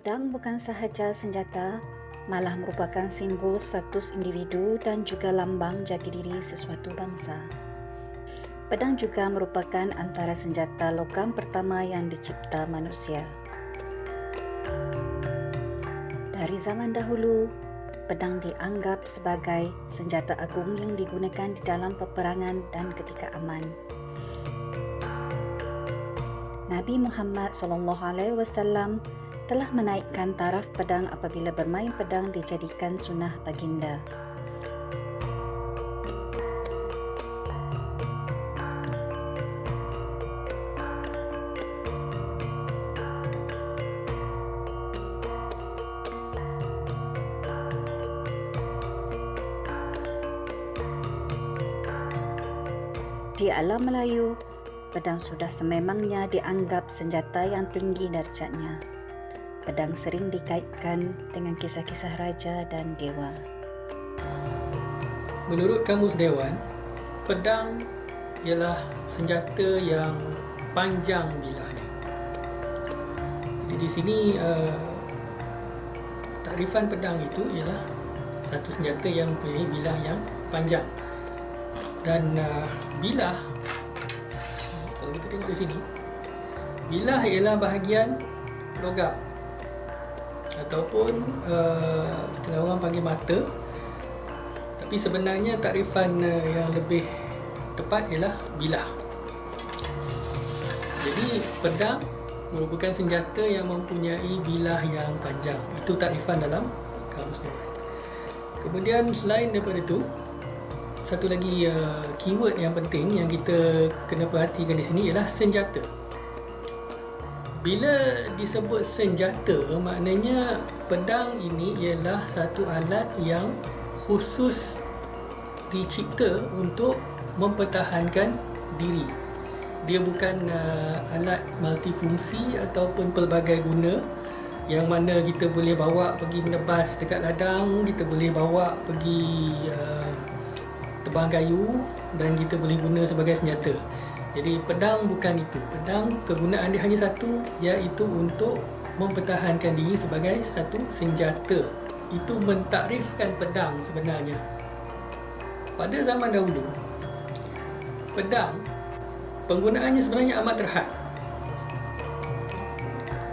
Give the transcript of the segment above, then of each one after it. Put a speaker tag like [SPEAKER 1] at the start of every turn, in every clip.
[SPEAKER 1] Pedang bukan sahaja senjata, malah merupakan simbol status individu dan juga lambang jati diri sesuatu bangsa. Pedang juga merupakan antara senjata logam pertama yang dicipta manusia. Dari zaman dahulu, pedang dianggap sebagai senjata agung yang digunakan di dalam peperangan dan ketika aman. Nabi Muhammad SAW telah menaikkan taraf pedang apabila bermain pedang dijadikan sunnah baginda. Di alam Melayu, pedang sudah sememangnya dianggap senjata yang tinggi darjatnya. Pedang sering dikaitkan dengan kisah-kisah raja dan dewa.
[SPEAKER 2] Menurut Kamus Dewan, pedang ialah senjata yang panjang bilahnya. Jadi di sini takrifan pedang itu ialah satu senjata yang mempunyai bilah yang panjang. Dan bilah, kalau kita tengok di sini, bilah ialah bahagian logam ataupun setelah orang panggil mata, tapi sebenarnya takrifan yang lebih tepat ialah bilah. Jadi pedang merupakan senjata yang mempunyai bilah yang panjang. Itu takrifan dalam Kamus Dewan. Kemudian selain daripada itu, satu lagi keyword yang penting yang kita kena perhatikan di sini ialah senjata. Bila disebut senjata, maknanya pedang ini ialah satu alat yang khusus dicipta untuk mempertahankan diri. Dia bukan alat multifungsi ataupun pelbagai guna yang mana kita boleh bawa pergi menebas dekat ladang, kita boleh bawa pergi tebang kayu dan kita boleh guna sebagai senjata. Jadi pedang bukan itu. Pedang kegunaan dia hanya satu, iaitu untuk mempertahankan diri sebagai satu senjata. Itu mentakrifkan pedang sebenarnya. Pada zaman dahulu, pedang penggunaannya sebenarnya amat terhad.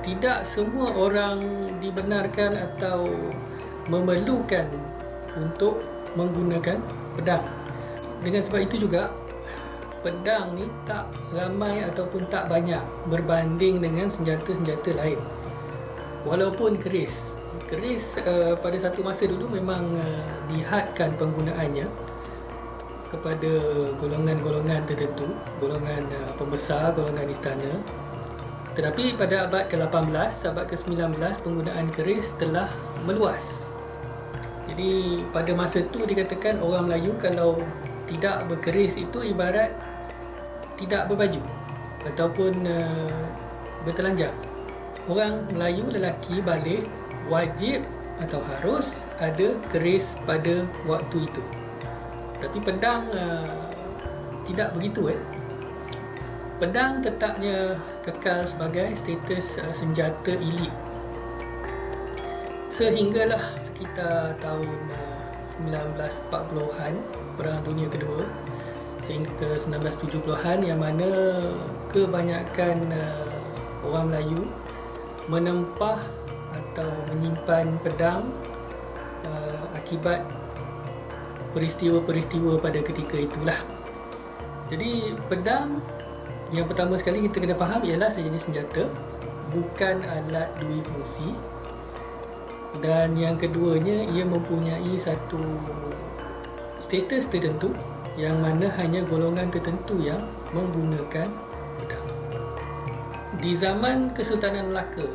[SPEAKER 2] Tidak semua orang dibenarkan atau memerlukan untuk menggunakan pedang. Dengan sebab itu juga pedang ni tak ramai ataupun tak banyak berbanding dengan senjata-senjata lain. Walaupun keris pada satu masa dulu memang dihadkan penggunaannya kepada golongan-golongan tertentu, golongan pembesar, golongan istana. Tetapi pada abad ke-18, abad ke-19 penggunaan keris telah meluas. Jadi pada masa tu dikatakan orang Melayu kalau tidak berkeris itu ibarat tidak berbaju ataupun bertelanjang. Orang Melayu lelaki balik wajib atau harus ada keris pada waktu itu. Tapi pedang tidak begitu. Pedang tetapnya kekal sebagai status senjata elit sehinggalah sekitar tahun 1940-an, Perang Dunia Kedua, sehingga ke 1970-an, yang mana kebanyakan orang Melayu menempah atau menyimpan pedang akibat peristiwa-peristiwa pada ketika itulah. Jadi pedang yang pertama sekali kita kena faham ialah sejenis senjata, bukan alat dui fungsi. Dan yang keduanya, ia mempunyai satu status tertentu yang mana hanya golongan tertentu yang menggunakan pedang. Di zaman Kesultanan Melaka,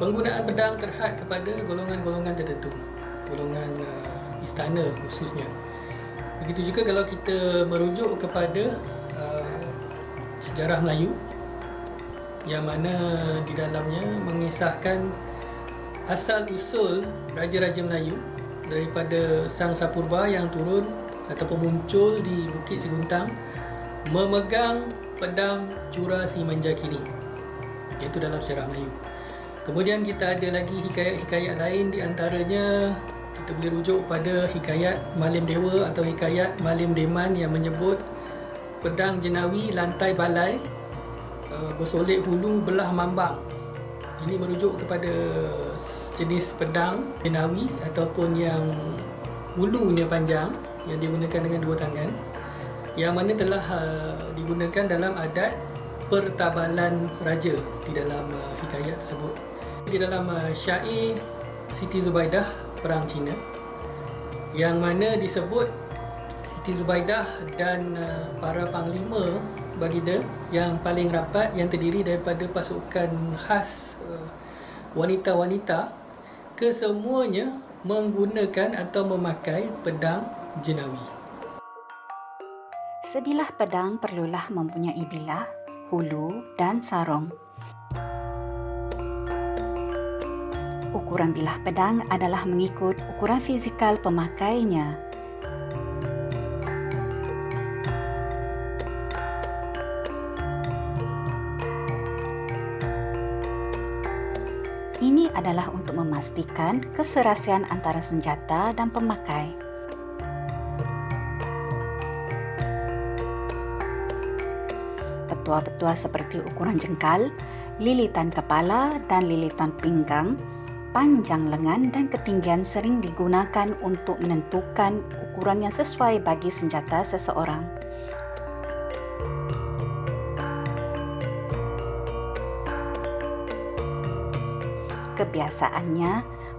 [SPEAKER 2] penggunaan pedang terhad kepada golongan-golongan tertentu, golongan istana khususnya. Begitu juga kalau kita merujuk kepada sejarah Melayu yang mana di dalamnya mengisahkan asal-usul Raja-Raja Melayu daripada Sang Sapurba yang turun ataupun muncul di Bukit Seguntang memegang pedang Cura Si Manjakini, iaitu dalam sejarah Melayu. Kemudian kita ada lagi hikayat-hikayat lain, di antaranya kita boleh rujuk pada hikayat Malim Dewa atau hikayat Malim Deman yang menyebut pedang jenawi lantai balai, bersolek hulu belah mambang. Ini merujuk kepada jenis pedang jenawi ataupun yang hulunya panjang, yang digunakan dengan dua tangan, yang mana telah digunakan dalam adat pertabalan raja di dalam hikayat tersebut. Di dalam syair Siti Zubaidah Perang Cina, yang mana disebut Siti Zubaidah dan para panglima baginda yang paling rapat, yang terdiri daripada pasukan khas wanita-wanita, kesemuanya menggunakan atau memakai pedang jenawi.
[SPEAKER 1] Sebilah pedang perlulah mempunyai bilah, hulu dan sarung. Ukuran bilah pedang adalah mengikut ukuran fizikal pemakainya. Ini adalah untuk memastikan keserasian antara senjata dan pemakai. Petua-petua seperti ukuran jengkal, lilitan kepala dan lilitan pinggang, panjang lengan dan ketinggian sering digunakan untuk menentukan ukuran yang sesuai bagi senjata seseorang. Kebiasaannya,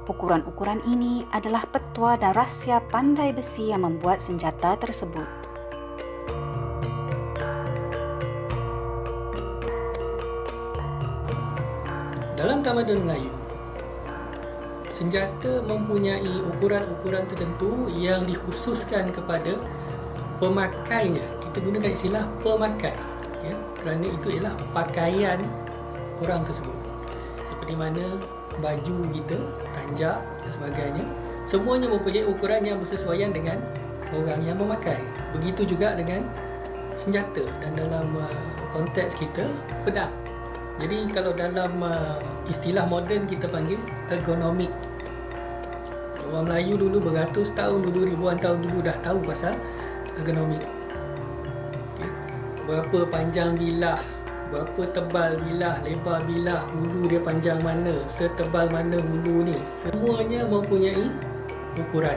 [SPEAKER 1] ukuran-ukuran ini adalah petua dan rahsia pandai besi yang membuat senjata tersebut.
[SPEAKER 2] Dalam Tamadun Melayu, senjata mempunyai ukuran-ukuran tertentu yang dikhususkan kepada pemakainya. Kita gunakan istilah pemakai, ya, kerana itu ialah pakaian orang tersebut. Seperti mana baju kita, tanjak dan sebagainya, semuanya mempunyai ukuran yang bersesuaian dengan orang yang memakai. Begitu juga dengan senjata, dan dalam konteks kita, pedang. Jadi kalau dalam istilah moden kita panggil ergonomik. Orang Melayu dulu beratus tahun dulu, ribuan tahun dulu dah tahu pasal ergonomik. Okay. Berapa panjang bilah, berapa tebal bilah, lebar bilah, hulu dia panjang mana, setebal mana hulu ni. Semuanya mempunyai ukuran.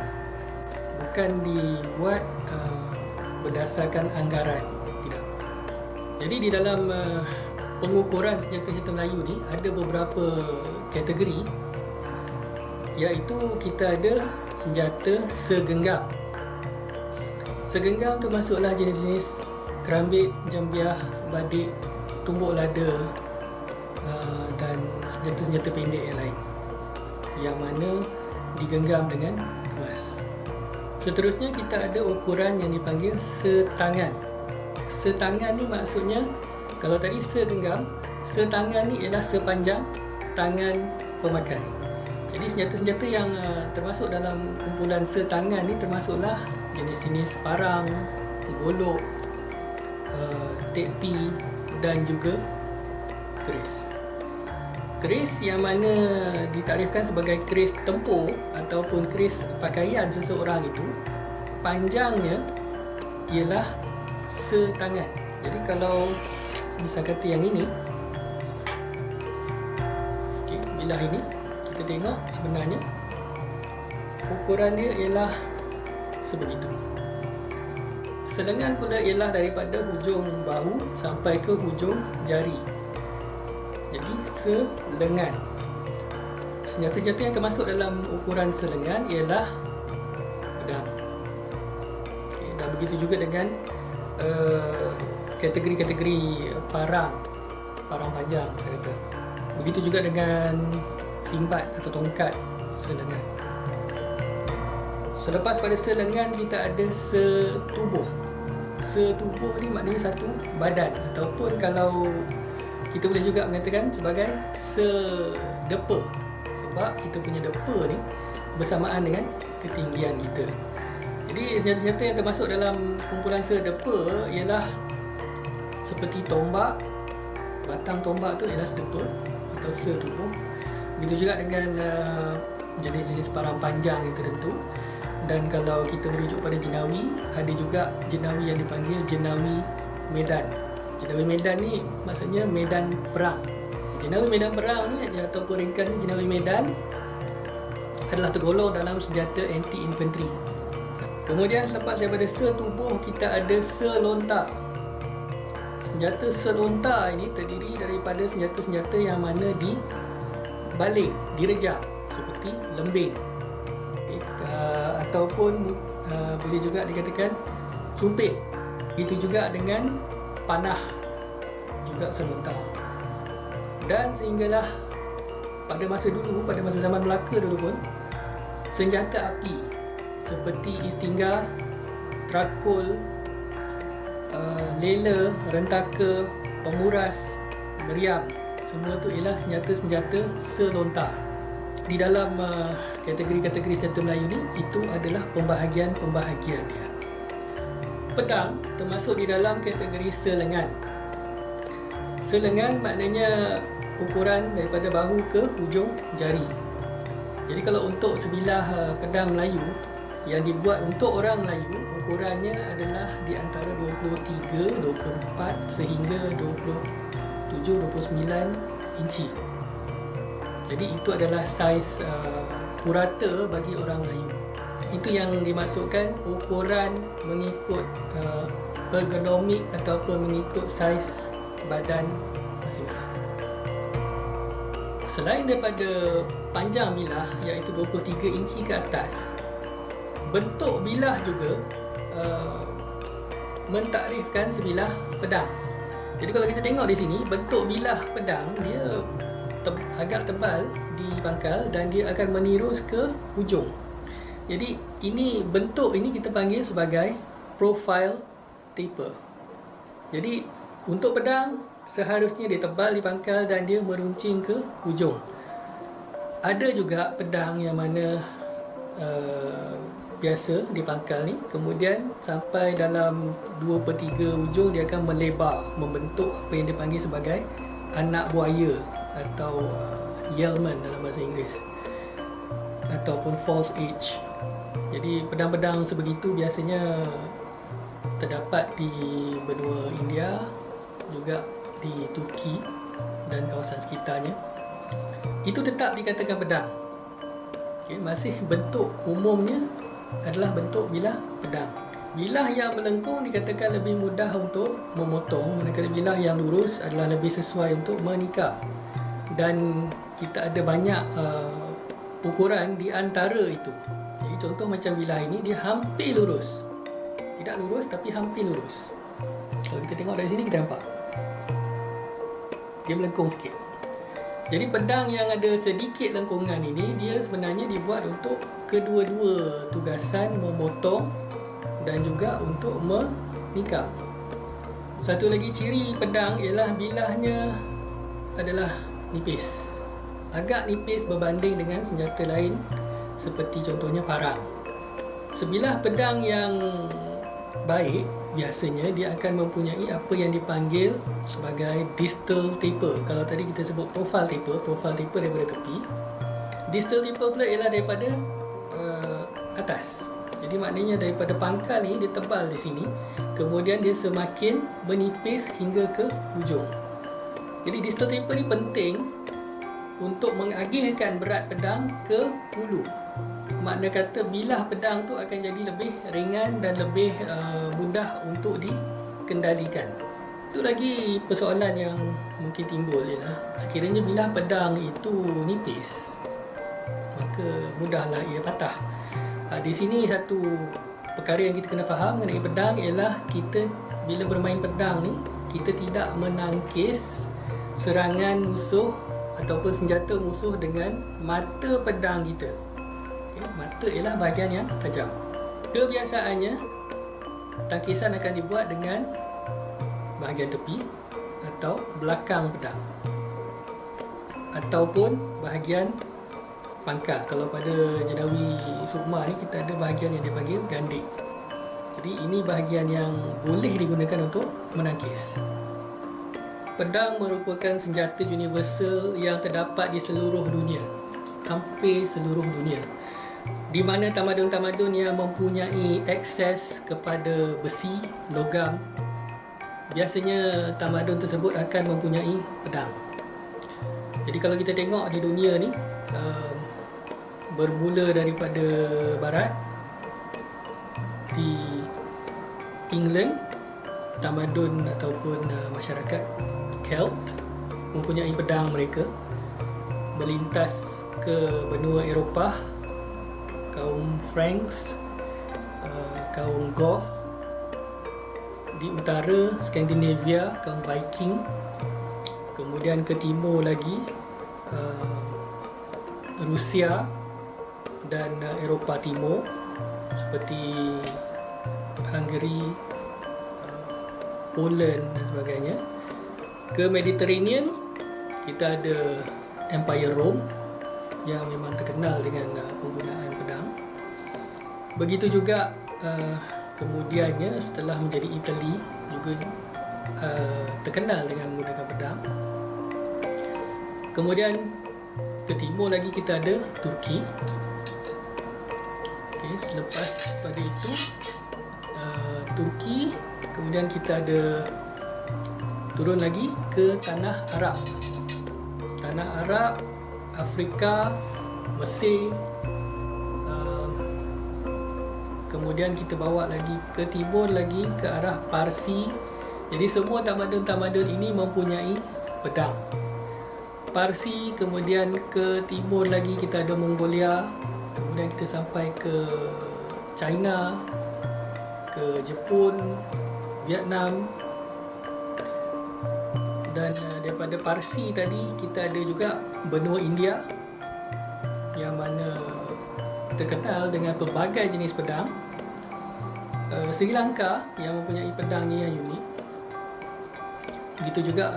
[SPEAKER 2] Bukan dibuat berdasarkan anggaran. Tidak. Jadi di dalam pengukuran senjata-senjata Melayu ni ada beberapa kategori, iaitu kita ada senjata segenggam. Segenggam termasuklah jenis-jenis kerambit, jambiah, badik, tumbuk lada dan senjata-senjata pendek yang lain, yang mana digenggam dengan kemas. Seterusnya kita ada ukuran yang dipanggil setangan. Setangan ni maksudnya, kalau tadi segenggam, setangan ni ialah sepanjang tangan pemakai. Jadi senjata-senjata yang termasuk dalam kumpulan setangan ni termasuklah jenis-jenis parang, golok, tepi dan juga keris. Keris yang mana ditarifkan sebagai keris tempur ataupun keris pakaian seseorang itu, panjangnya ialah setangan. Jadi kalau misal kata yang ini, okay, bilah ini, kita tengok sebenarnya ukuran dia ialah sebegitu. Selengan pula ialah daripada hujung bahu sampai ke hujung jari. Jadi selengan. Senjata-senjata yang termasuk dalam ukuran selengan ialah pedang. Okay, dan begitu juga dengan kategori-kategori parang panjang saya kata. Begitu juga dengan simbat atau tongkat selengan. Selepas pada selengan kita ada setubuh. Setubuh ni maknanya satu badan, ataupun kalau kita boleh juga mengatakan sebagai sedepa, sebab kita punya depa ni bersamaan dengan ketinggian kita. Jadi senjata-senjata yang termasuk dalam kumpulan sedepa ialah seperti tombak. Batang tombak tu ialah sedepa atau setubuh. Begitu juga dengan jenis-jenis parang panjang yang tertentu. Dan kalau kita merujuk pada jenawi, ada juga jenawi yang dipanggil jenawi medan. Jenawi medan ni maksudnya medan perang. Jenawi medan perang ni ataupun ringkas ni, jenawi medan adalah tergolong dalam senjata anti-infanteri. Kemudian selepas daripada setubuh, kita ada selontar. Senjata selontar ini terdiri daripada senjata-senjata yang mana dibaling, direjam, seperti lembing, ataupun boleh juga dikatakan sumpit. Itu juga dengan panah, juga selontar. Dan sehinggalah pada masa dulu, pada masa zaman Melaka dulu pun, senjata api seperti istinggar, trakul, lela, rentaka, pemuras, meriam, semua tu ialah senjata-senjata selontar. Di dalam kategori-kategori senjata Melayu ni, itu adalah pembahagian-pembahagian dia. Pedang termasuk di dalam kategori selengan. Selengan maknanya ukuran daripada bahu ke hujung jari. Jadi kalau untuk sebilah pedang Melayu yang dibuat untuk orang Melayu, ukurannya adalah di antara 23, 24 sehingga 27, 29 inci. Jadi itu adalah saiz purata bagi orang Melayu. Itu yang dimaksudkan ukuran mengikut ergonomik ataupun mengikut saiz badan masing-masing. Selain daripada panjang bilah iaitu 23 inci ke atas, bentuk bilah juga mentakrifkan sebilah pedang. Jadi kalau kita tengok di sini, bentuk bilah pedang dia agak tebal di pangkal dan dia akan menirus ke hujung. Jadi bentuk ini kita panggil sebagai profile taper. Jadi untuk pedang seharusnya dia tebal di pangkal dan dia meruncing ke hujung. Ada juga pedang yang mana biasa di pangkal ni, kemudian sampai dalam 2/3 hujung dia akan melebar, membentuk apa yang dipanggil sebagai anak buaya atau yeoman dalam bahasa Inggeris, ataupun false edge. Jadi pedang-pedang sebegitu biasanya terdapat di benua India, juga di Turki dan kawasan sekitarnya. Itu tetap dikatakan pedang. Masih bentuk umumnya adalah bentuk bilah pedang. Bilah yang melengkung dikatakan lebih mudah untuk memotong, manakala bilah yang lurus adalah lebih sesuai untuk menikam. Dan kita ada banyak ukuran di antara itu. Jadi contoh macam bilah ini, dia hampir lurus. Tidak lurus tapi hampir lurus. Kalau kita tengok dari sini, kita nampak dia melengkung sikit. Jadi pedang yang ada sedikit lengkungan ini, dia sebenarnya dibuat untuk kedua-dua tugasan, memotong dan juga untuk menikam. Satu lagi ciri pedang ialah bilahnya adalah nipis. Agak nipis berbanding dengan senjata lain seperti contohnya parang. Sebilah pedang yang baik biasanya dia akan mempunyai apa yang dipanggil sebagai distal taper. Kalau tadi kita sebut profile taper daripada tepi. Distal taper pula ialah daripada atas. Jadi maknanya daripada pangkal ni dia tebal di sini, kemudian dia semakin menipis hingga ke hujung. Jadi distal taper ni penting untuk mengagihkan berat pedang ke hulu. Makna kata bilah pedang tu akan jadi lebih ringan dan lebih mudah untuk dikendalikan. Itu lagi persoalan yang mungkin timbul ialah sekiranya bilah pedang itu nipis, maka mudahlah ia patah. Di sini satu perkara yang kita kena faham mengenai pedang ialah kita bila bermain pedang ni, kita tidak menangkis serangan musuh ataupun senjata musuh dengan mata pedang kita. Mata ialah bahagian yang tajam. Kebiasaannya tangkisan akan dibuat dengan bahagian tepi atau belakang pedang ataupun bahagian pangkal. Kalau pada jenawi sukma ni kita ada bahagian yang dipanggil gandik. Jadi ini bahagian yang boleh digunakan untuk menangkis. Pedang merupakan senjata universal yang terdapat di seluruh dunia, hampir seluruh dunia, di mana tamadun-tamadun yang mempunyai akses kepada besi, logam, biasanya tamadun tersebut akan mempunyai pedang. Jadi kalau kita tengok di dunia ni, bermula daripada barat, di England, tamadun ataupun masyarakat Celt mempunyai pedang mereka, melintas ke benua Eropah, kaum Franks, kaum Goth, di utara Skandinavia kaum Viking, kemudian ke timur lagi Rusia dan Eropah Timur seperti Hungary, Poland dan sebagainya. Ke Mediterranean kita ada Empire Rome yang memang terkenal dengan penggunaan pedang. Begitu juga kemudiannya setelah menjadi Itali juga terkenal dengan menggunakan pedang. Kemudian ke timur lagi kita ada Turki. Okay, selepas pada itu Turki, kemudian kita ada turun lagi ke tanah Arab. Tanah Arab, Afrika, Mesir, kemudian kita bawa lagi ke timur lagi ke arah Parsi. Jadi semua tamadun-tamadun ini mempunyai pedang. Parsi, kemudian ke timur lagi kita ada Mongolia, kemudian kita sampai ke China, ke Jepun, Vietnam, dan daripada Parsi tadi kita ada juga benua India yang mana terkenal dengan pelbagai jenis pedang. Sri Lanka yang mempunyai pedangnya yang unik. Begitu juga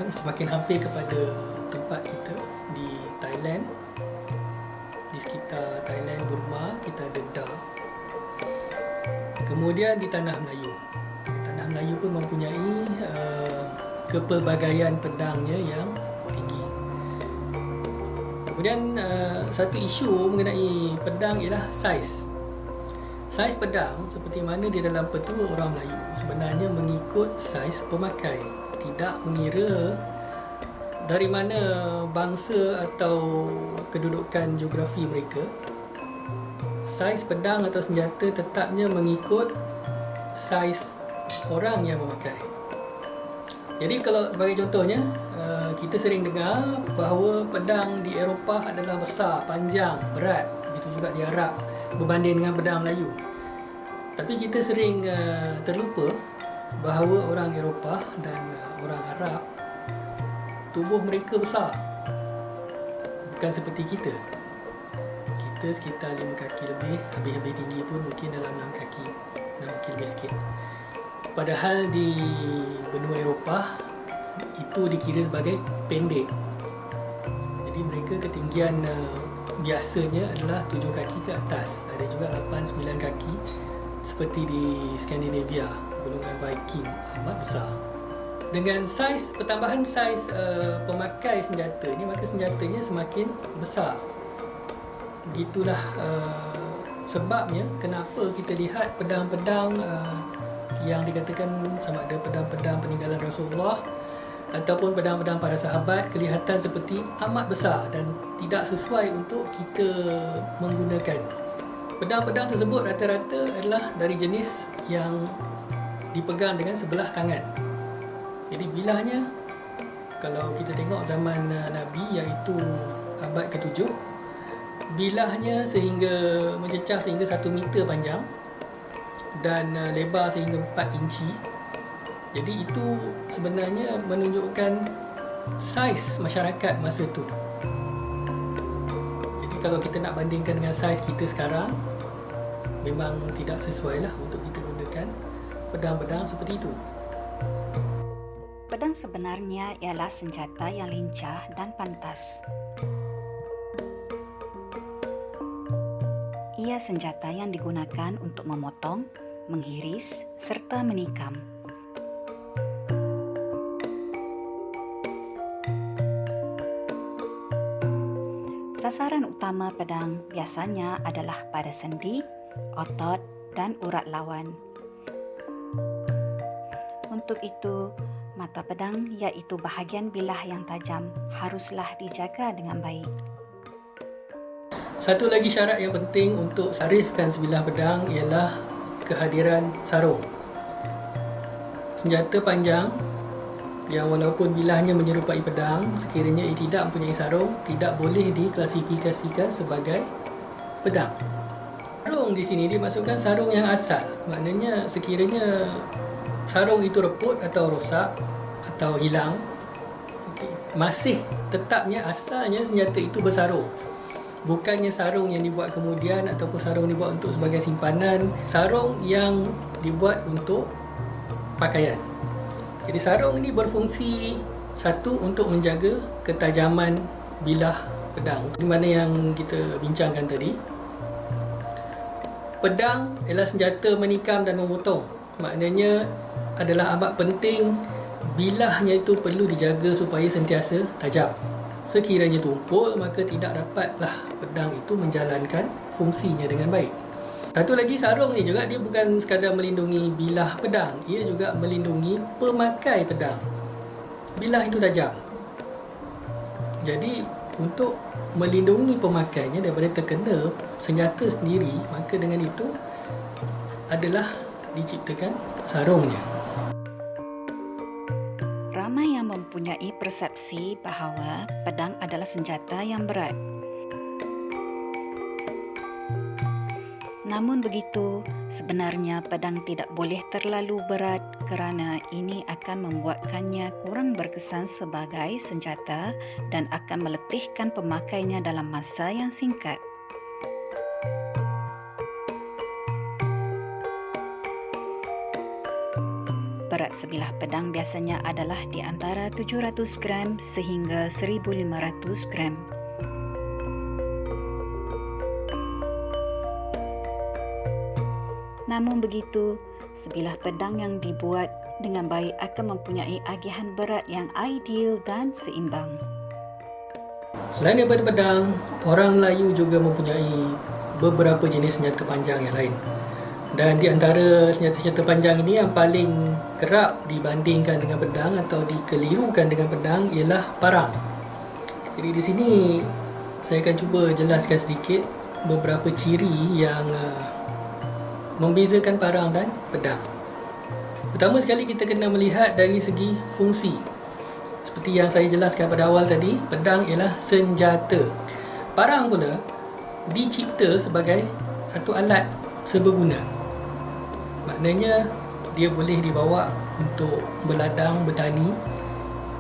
[SPEAKER 2] semakin hampir kepada tempat kita di Thailand, di sekitar Thailand, Burma kita ada Da. Kemudian di Tanah Melayu, Tanah Melayu pun mempunyai kepelbagaian pedangnya yang tinggi. Kemudian satu isu mengenai pedang ialah saiz. Saiz pedang seperti mana di dalam petua orang Melayu sebenarnya mengikut saiz pemakai, tidak mengira dari mana bangsa atau kedudukan geografi mereka. Saiz pedang atau senjata tetapnya mengikut saiz orang yang memakai. Jadi kalau sebagai contohnya, kita sering dengar bahawa pedang di Eropah adalah besar, panjang, berat. Begitu juga di Arab berbanding dengan pedang Melayu. Tapi kita sering terlupa bahawa orang Eropah dan orang Arab, tubuh mereka besar, bukan seperti kita. Kita sekitar 5 kaki lebih, habis-habis tinggi pun mungkin dalam 6 kaki, 6 kaki lebih sikit. Padahal di benua Eropah itu dikira sebagai pendek. Jadi mereka ketinggian biasanya adalah 7 kaki ke atas. Ada juga 8-9 kaki seperti di Skandinavia, golongan Viking, amat besar. Dengan saiz, pertambahan saiz pemakai senjata ni, maka senjatanya semakin besar. Begitulah sebabnya kenapa kita lihat pedang-pedang yang dikatakan sama ada pedang-pedang peninggalan Rasulullah ataupun pedang-pedang para sahabat kelihatan seperti amat besar dan tidak sesuai untuk kita menggunakan. Pedang-pedang tersebut rata-rata adalah dari jenis yang dipegang dengan sebelah tangan. Jadi bilahnya, kalau kita tengok zaman Nabi iaitu abad ke-7, bilahnya sehingga mencecah sehingga 1 meter panjang dan lebar sehingga 4 inci. Jadi itu sebenarnya menunjukkan saiz masyarakat masa tu. Jadi kalau kita nak bandingkan dengan saiz kita sekarang, memang tidak sesuai lah untuk kita gunakan pedang-pedang seperti itu.
[SPEAKER 1] Pedang sebenarnya ialah senjata yang lincah dan pantas. Ia senjata yang digunakan untuk memotong, menghiris, serta menikam. Sasaran utama pedang biasanya adalah pada sendi, otot dan urat lawan. Untuk itu, mata pedang iaitu bahagian bilah yang tajam haruslah dijaga dengan baik.
[SPEAKER 2] Satu lagi syarat yang penting untuk sarifkan sebilah pedang ialah kehadiran sarung. Senjata panjang yang walaupun bilahnya menyerupai pedang, sekiranya ia tidak mempunyai sarung, tidak boleh diklasifikasikan sebagai pedang. Sarung di sini dimaksudkan sarung yang asal. Maknanya sekiranya sarung itu reput atau rosak atau hilang, masih tetapnya asalnya senjata itu bersarung. Bukannya sarung yang dibuat kemudian ataupun sarung dibuat untuk sebagai simpanan, sarung yang dibuat untuk pakaian. Jadi sarung ini berfungsi satu untuk menjaga ketajaman bilah pedang. Di mana yang kita bincangkan tadi. Pedang ialah senjata menikam dan memotong. Maknanya adalah amat penting bilahnya itu perlu dijaga supaya sentiasa tajam. Sekiranya tumpul, maka tidak dapatlah pedang itu menjalankan fungsinya dengan baik. Satu lagi, sarung ni juga dia bukan sekadar melindungi bilah pedang, ia juga melindungi pemakai pedang. Bilah itu tajam. Jadi untuk melindungi pemakainya daripada terkena senjata sendiri, maka dengan itu adalah diciptakan sarungnya.
[SPEAKER 1] Ramai yang mempunyai persepsi bahawa pedang adalah senjata yang berat. Namun begitu, sebenarnya pedang tidak boleh terlalu berat kerana ini akan membuatkannya kurang berkesan sebagai senjata dan akan meletihkan pemakainya dalam masa yang singkat. Berat sebilah pedang biasanya adalah di antara 700 gram sehingga 1500 gram. Namun begitu, sebilah pedang yang dibuat dengan baik akan mempunyai agihan berat yang ideal dan seimbang.
[SPEAKER 2] Selain daripada pedang, orang Melayu juga mempunyai beberapa jenis senjata panjang yang lain. Dan di antara senjata-senjata panjang ini yang paling kerap dibandingkan dengan pedang atau dikelirukan dengan pedang ialah parang. Jadi di sini saya akan cuba jelaskan sedikit beberapa ciri yang membezakan parang dan pedang. Pertama sekali kita kena melihat dari segi fungsi. Seperti yang saya jelaskan pada awal tadi, pedang ialah senjata. Parang pula dicipta sebagai satu alat seberguna. Maknanya dia boleh dibawa untuk berladang, bertani,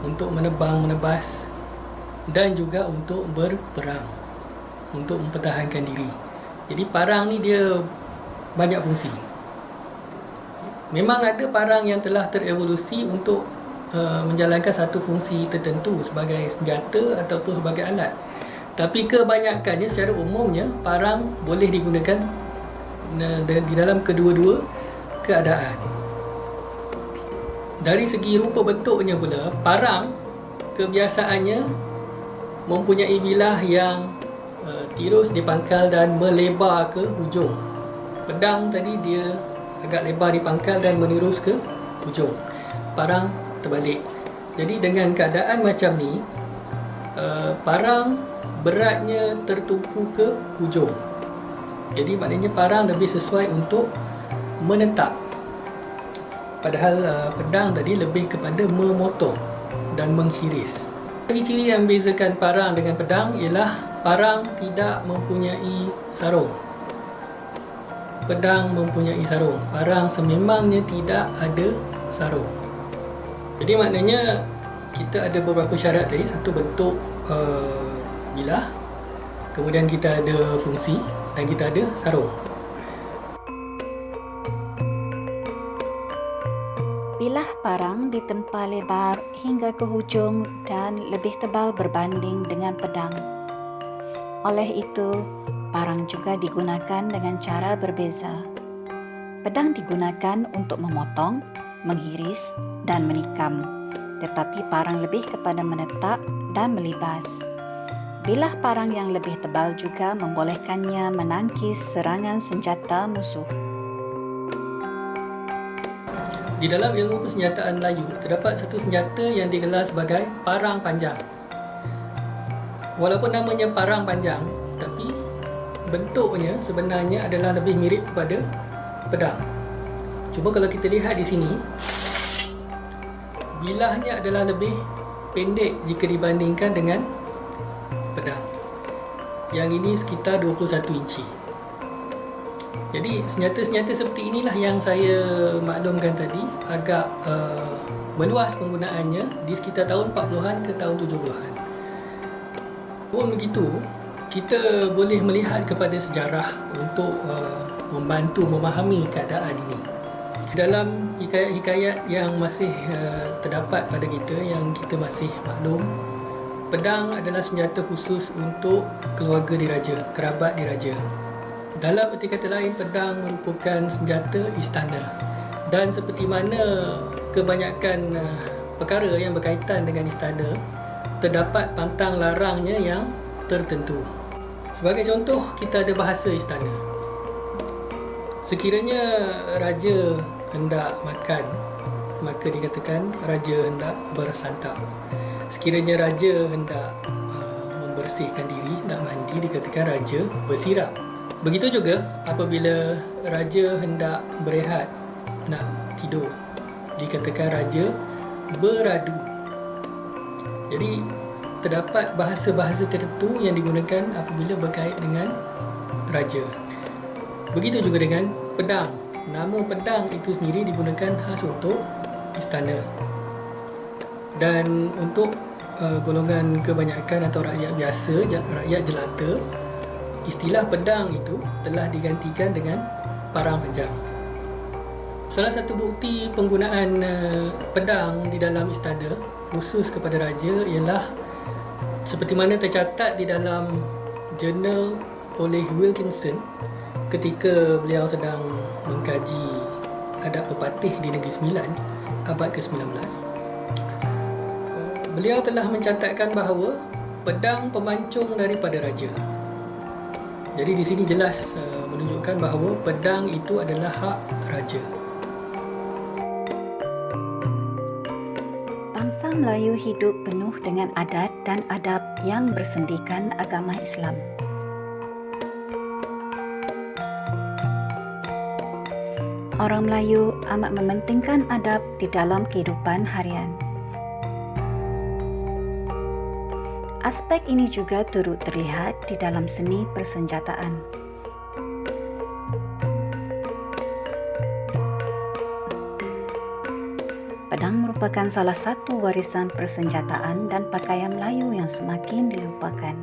[SPEAKER 2] untuk menebang, menebas dan juga untuk berperang, untuk mempertahankan diri. Jadi parang ni dia banyak fungsi. Memang ada parang yang telah terevolusi untuk menjalankan satu fungsi tertentu sebagai senjata ataupun sebagai alat. Tapi kebanyakannya secara umumnya parang boleh digunakan di dalam kedua-dua keadaan. Dari segi rupa bentuknya pula, parang kebiasaannya mempunyai bilah yang tirus di pangkal dan melebar ke hujung. Pedang tadi dia agak lebar di pangkal dan menurus ke hujung. Parang terbalik. Jadi dengan keadaan macam ni, parang beratnya tertumpu ke hujung. Jadi maknanya parang lebih sesuai untuk menetap. Padahal pedang tadi lebih kepada memotong dan menghiris. Lagi ciri yang membezakan parang dengan pedang ialah parang tidak mempunyai sarung. Pedang mempunyai sarung. Parang sememangnya tidak ada sarung. Jadi maknanya kita ada beberapa syarat tadi. Satu, bentuk bilah, kemudian kita ada fungsi dan kita ada sarung.
[SPEAKER 1] Bilah parang ditempa lebar hingga ke hujung dan lebih tebal berbanding dengan pedang. Oleh itu, parang juga digunakan dengan cara berbeza. Pedang digunakan untuk memotong, menghiris dan menikam, tetapi parang lebih kepada menetap dan melibas. Bilah parang yang lebih tebal juga membolehkannya menangkis serangan senjata musuh.
[SPEAKER 2] Di dalam ilmu persenjataan Melayu, terdapat satu senjata yang digelar sebagai parang panjang. Walaupun namanya parang panjang, tapi bentuknya sebenarnya adalah lebih mirip kepada pedang. Cuma kalau kita lihat di sini, bilahnya adalah lebih pendek jika dibandingkan dengan pedang. Yang ini sekitar 21 inci. Jadi senjata-senjata seperti inilah yang saya maklumkan tadi agak meluas penggunaannya di sekitar tahun 40-an ke tahun 70-an. Pun begitu, kita boleh melihat kepada sejarah untuk membantu memahami keadaan ini. Dalam hikayat-hikayat yang masih terdapat pada kita, yang kita masih maklum, pedang adalah senjata khusus untuk keluarga diraja, kerabat diraja. Dalam erti kata lain, pedang merupakan senjata istana. Dan seperti mana kebanyakan perkara yang berkaitan dengan istana, terdapat pantang larangnya yang tertentu. Sebagai contoh, kita ada bahasa istana. Sekiranya raja hendak makan, maka dikatakan raja hendak bersantap. Sekiranya raja hendak membersihkan diri, nak mandi, dikatakan raja bersiram. Begitu juga apabila raja hendak berehat, nak tidur, dikatakan raja beradu. Jadi terdapat bahasa-bahasa tertentu yang digunakan apabila berkait dengan raja. Begitu juga dengan pedang. Nama pedang itu sendiri digunakan khas untuk istana. Dan untuk golongan kebanyakan atau rakyat biasa, rakyat jelata, istilah pedang itu telah digantikan dengan parang panjang. Salah satu bukti penggunaan pedang di dalam istana khusus kepada raja ialah seperti mana tercatat di dalam jurnal oleh Wilkinson ketika beliau sedang mengkaji adab pepatih di Negeri Sembilan abad ke-19. Beliau telah mencatatkan bahawa pedang pemancung daripada raja. Jadi di sini jelas menunjukkan bahawa pedang itu adalah hak raja.
[SPEAKER 1] Bangsa Melayu hidup penuh dengan adat dan adab yang bersendikan agama Islam. Orang Melayu amat mementingkan adab di dalam kehidupan harian. Aspek ini juga turut terlihat di dalam seni persenjataan. Pedang merupakan salah satu warisan persenjataan dan pakaian Melayu yang semakin dilupakan.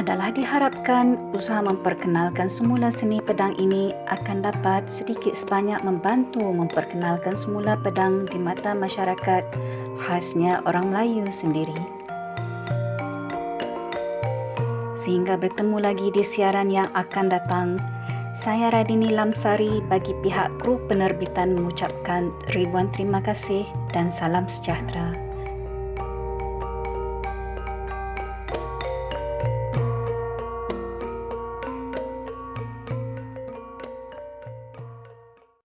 [SPEAKER 1] Adalah diharapkan usaha memperkenalkan semula seni pedang ini akan dapat sedikit sebanyak membantu memperkenalkan semula pedang di mata masyarakat, khasnya orang Melayu sendiri. Sehingga bertemu lagi di siaran yang akan datang, saya Radini Lamsari bagi pihak kru penerbitan mengucapkan ribuan terima kasih dan salam sejahtera.